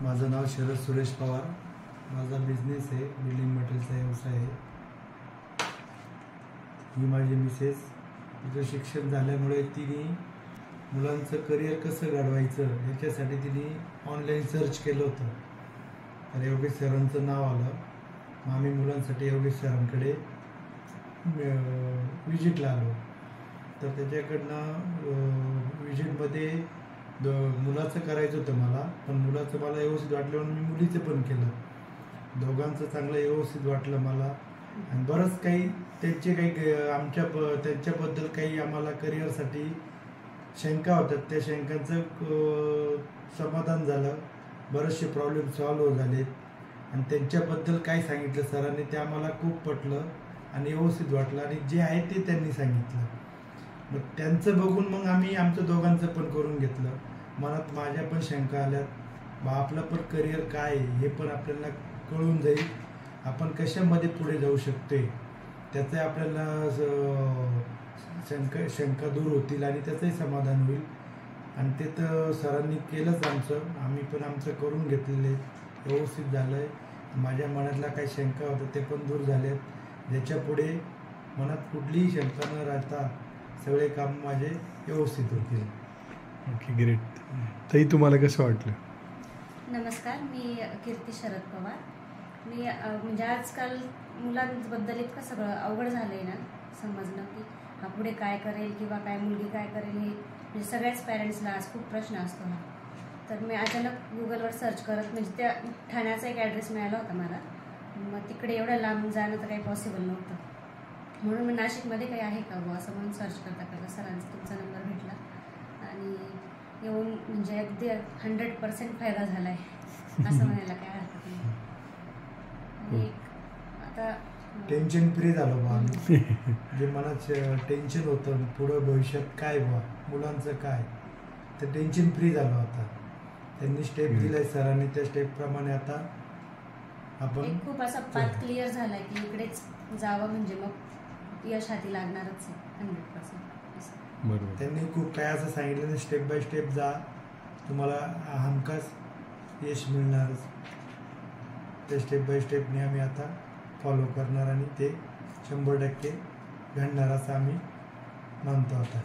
माझं नाव शरद सुरेश पवार. माझा बिझनेस आहे, बिल्डिंग मटेरियलचा व्यवसाय आहे. ही माझी मिसेस. तिचं शिक्षण झाल्यामुळे तिने मुलांचं करिअर कसं घडवायचं याच्यासाठी तिने ऑनलाईन सर्च केलं होतं. तर योगेश सरांचं नाव आलं. मग आम्ही मुलांसाठी योगेश सरांकडे विजिटला आलो. तर त्याच्याकडनं विजिटमध्ये मुलाचं करायचं होतं मला, पण मुलाचं मला व्यवस्थित वाटलं म्हणून मी मुलीचं पण केलं. दोघांचं चांगलं व्यवस्थित वाटलं मला. आणि बरंच काही त्यांचे काही त्यांच्याबद्दल काही आम्हाला करिअरसाठी शंका होत्या, त्या शंकांचं समाधान झालं. बरेचसे प्रॉब्लेम सॉल्व्ह झालेत. आणि त्यांच्याबद्दल काय सांगितलं सरांनी ते आम्हाला खूप पटलं आणि व्यवस्थित वाटलं. आणि जे आहे ते त्यांनी सांगितलं. मग त्यांचं बघून मग आम्ही आमचं दोघांचं पण करून घेतलं. मनात माझ्या पण शंका आल्या, आपलं पण करिअर काय आहे हे पण आपल्याला कळून जाईल. आपण कशामध्ये पुढे जाऊ शकतोय त्याचं आपल्याला शंका दूर होतील आणि त्याचंही समाधान होईल. आणि ते तर सरांनी केलंच आमचं. आम्ही पण आमचं करून घेतलेलं आहे, व्यवस्थित झालं आहे. माझ्या मनातल्या काही शंका होत्या ते पण दूर झाले आहेत. ज्याच्या पुढे मनात कुठलीही शंका न राहता सगळे काम माझे व्यवस्थित होतील. Okay, great. ताई, तुम्हाला कसं वाटलं? नमस्कार, मी कीर्ती शरद पवार. मी म्हणजे आजकाल मुलांबद्दल इतकं सगळं अवघड झालं आहे ना समजणं, की हा पुढे काय करेल किंवा काय मुलगी काय करेल हे म्हणजे सगळ्याच पॅरेंट्सला आज खूप प्रश्न असतो हा. तर मी अचानक गुगलवर सर्च करत म्हणजे त्या ठाण्याचा एक ॲड्रेस मिळाला होता मला. मग तिकडे एवढं लांब जाणं तर काही पॉसिबल नव्हतं. म्हणून मी नाशिकमध्ये काही आहे का असं म्हणून सर्च करता करता सरांचा तुमचा नंबर भेटला आणि येऊन म्हणजे अगदी 100% फायदा झाला आहे असं म्हणायला काय हरकत नाही. आणि आता टेन्शन फ्री झालं बा आम्ही. जे मनात टेन्शन होतं पुढं भविष्यात काय बा मुलांचं काय, तर टेन्शन फ्री झालं. आता त्यांनी स्टेप दिलाय सरांनी, त्या स्टेपप्रमाणे आता आपण खूप असा पाथ क्लिअर झालाय की इकडेच जावं म्हणजे मग यश हाती लागणारच आहे 100%. बरोबर. त्यांनी खूप काय असं सांगितलं, स्टेप बाय स्टेप जा, तुम्हाला हमखास यश मिळणारच. त्या स्टेप बाय स्टेपने आम्ही आता फॉलो करणार आणि ते 100% घडणार असं आम्ही मानतो आता.